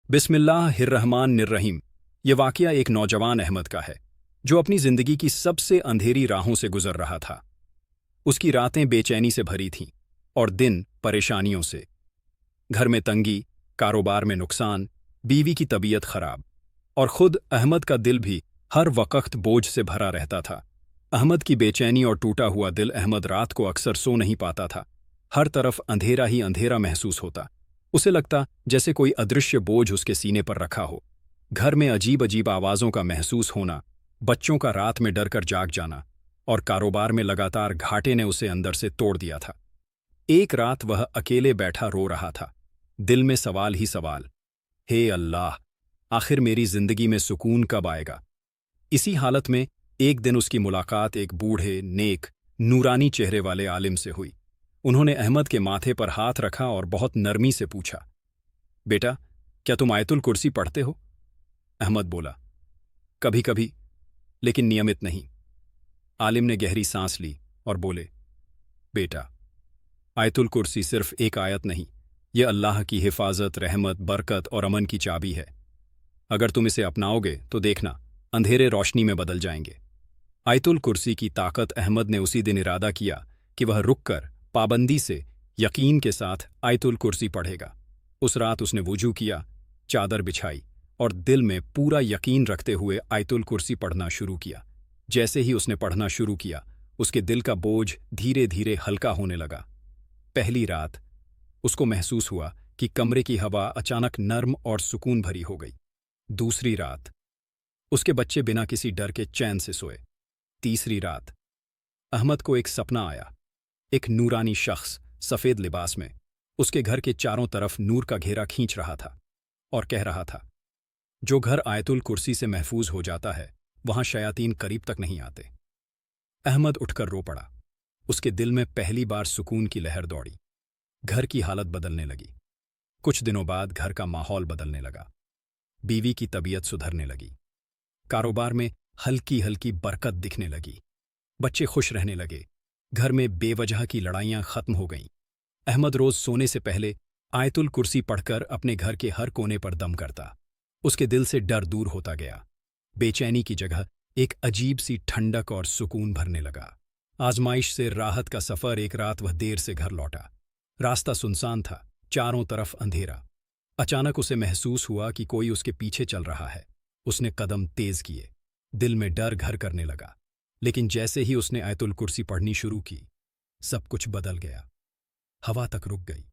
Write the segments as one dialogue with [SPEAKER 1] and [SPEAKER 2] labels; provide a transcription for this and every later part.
[SPEAKER 1] बिस्मिल्लाहिर्रहमानिर्रहीम। ये वाकया एक नौजवान अहमद का है जो अपनी जिंदगी की सबसे अंधेरी राहों से गुजर रहा था। उसकी रातें बेचैनी से भरी थीं और दिन परेशानियों से। घर में तंगी, कारोबार में नुकसान, बीवी की तबीयत खराब और खुद अहमद का दिल भी हर वक्त बोझ से भरा रहता था। अहमद की बेचैनी और टूटा हुआ दिल अहमद रात को अक्सर सो नहीं पाता था। हर तरफ अंधेरा ही अंधेरा महसूस होता। उसे लगता जैसे कोई अदृश्य बोझ उसके सीने पर रखा हो। घर में अजीब अजीब आवाज़ों का महसूस होना, बच्चों का रात में डर कर जाग जाना और कारोबार में लगातार घाटे ने उसे अंदर से तोड़ दिया था। एक रात वह अकेले बैठा रो रहा था, दिल में सवाल ही सवाल। हे अल्लाह, आखिर मेरी जिंदगी में सुकून कब आएगा? इसी हालत में एक दिन उसकी मुलाकात एक बूढ़े, नेक, नूरानी चेहरे वाले आलिम से हुई। उन्होंने अहमद के माथे पर हाथ रखा और बहुत नरमी से पूछा, बेटा, क्या तुम आयतुल कुर्सी पढ़ते हो? अहमद बोला, कभी कभी, लेकिन नियमित नहीं। आलिम ने गहरी सांस ली और बोले, बेटा, आयतुल कुर्सी सिर्फ एक आयत नहीं, यह अल्लाह की हिफाजत, रहमत, बरकत और अमन की चाबी है। अगर तुम इसे अपनाओगे तो देखना, अंधेरे रोशनी में बदल जाएंगे। आयतुल कुर्सी की ताकत। अहमद ने उसी दिन इरादा किया कि वह रुककर पाबंदी से, यकीन के साथ आयतुल कुर्सी पढ़ेगा। उस रात उसने वुजू किया, चादर बिछाई और दिल में पूरा यकीन रखते हुए आयतुल कुर्सी पढ़ना शुरू किया। जैसे ही उसने पढ़ना शुरू किया, उसके दिल का बोझ धीरे धीरे हल्का होने लगा। पहली रात उसको महसूस हुआ कि कमरे की हवा अचानक नर्म और सुकून भरी हो गई। दूसरी रात उसके बच्चे बिना किसी डर के चैन से सोए। तीसरी रात अहमद को एक सपना आया। एक नूरानी शख्स सफेद लिबास में उसके घर के चारों तरफ नूर का घेरा खींच रहा था और कह रहा था, जो घर आयतुल कुर्सी से महफूज हो जाता है वहां शयातीन करीब तक नहीं आते। अहमद उठकर रो पड़ा। उसके दिल में पहली बार सुकून की लहर दौड़ी। घर की हालत बदलने लगी। कुछ दिनों बाद घर का माहौल बदलने लगा। बीवी की तबीयत सुधरने लगी। कारोबार में हल्की हल्की बरकत दिखने लगी। बच्चे खुश रहने लगे। घर में बेवजह की लड़ाइयां खत्म हो गईं। अहमद रोज सोने से पहले आयतुल कुर्सी पढ़कर अपने घर के हर कोने पर दम करता। उसके दिल से डर दूर होता गया। बेचैनी की जगह एक अजीब सी ठंडक और सुकून भरने लगा। आजमाइश से राहत का सफर। एक रात वह देर से घर लौटा। रास्ता सुनसान था, चारों तरफ अंधेरा। अचानक उसे महसूस हुआ कि कोई उसके पीछे चल रहा है। उसने कदम तेज किए। दिल में डर घर करने लगा। लेकिन जैसे ही उसने आयतुल कुर्सी पढ़नी शुरू की, सब कुछ बदल गया। हवा तक रुक गई,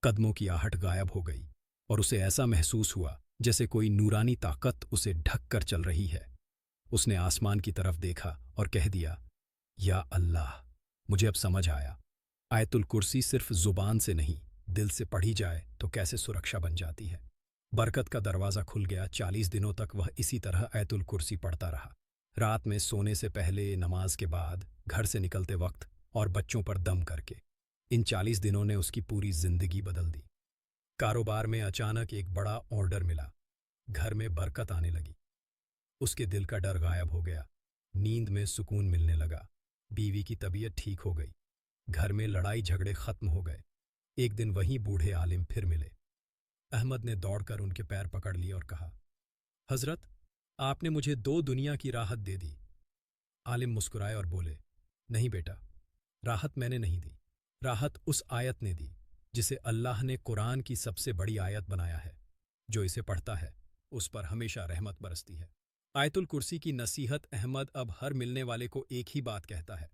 [SPEAKER 1] कदमों की आहट गायब हो गई और उसे ऐसा महसूस हुआ जैसे कोई नूरानी ताकत उसे ढक कर चल रही है। उसने आसमान की तरफ देखा और कह दिया, या अल्लाह, मुझे अब समझ आया, आयतुल कुर्सी सिर्फ जुबान से नहीं, दिल से पढ़ी जाए तो कैसे सुरक्षा बन जाती है। बरकत का दरवाज़ा खुल गया। 40 दिनों तक वह इसी तरह आयतुल कुर्सी पढ़ता रहा। रात में सोने से पहले, नमाज के बाद, घर से निकलते वक्त और बच्चों पर दम करके। इन 40 दिनों ने उसकी पूरी जिंदगी बदल दी। कारोबार में अचानक एक बड़ा ऑर्डर मिला। घर में बरकत आने लगी। उसके दिल का डर गायब हो गया। नींद में सुकून मिलने लगा। बीवी की तबीयत ठीक हो गई। घर में लड़ाई झगड़े खत्म हो गए। एक दिन वहीं बूढ़े आलिम फिर मिले। अहमद ने दौड़कर उनके पैर पकड़ लिए और कहा, हजरत, आपने मुझे 2 दुनिया की राहत दे दी। आलिम मुस्कुराए और बोले, नहीं बेटा, राहत मैंने नहीं दी, राहत उस आयत ने दी जिसे अल्लाह ने कुरान की सबसे बड़ी आयत बनाया है। जो इसे पढ़ता है उस पर हमेशा रहमत बरसती है। आयतुल कुर्सी की नसीहत। अहमद अब हर मिलने वाले को एक ही बात कहता है,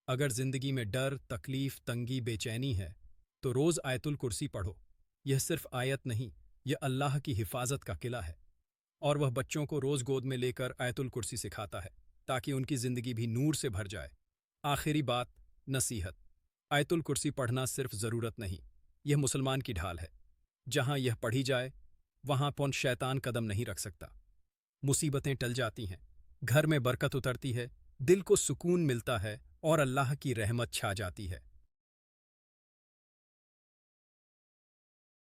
[SPEAKER 1] अगर जिंदगी में डर, तकलीफ, तंगी, बेचैनी है तो रोज आयतुल कुर्सी पढ़ो। यह सिर्फ आयत नहीं, यह अल्लाह की हिफाजत का किला है। और वह बच्चों को रोज गोद में लेकर आयतुल कुर्सी सिखाता है ताकि उनकी जिंदगी भी नूर से भर जाए। आखिरी बात, नसीहत। आयतुल कुर्सी पढ़ना सिर्फ ज़रूरत नहीं, यह मुसलमान की ढाल है। जहां यह पढ़ी जाए वहां पौन शैतान कदम नहीं रख सकता। मुसीबतें टल जाती हैं, घर में बरकत उतरती है, दिल को सुकून मिलता है और अल्लाह की रहमत छा जाती है।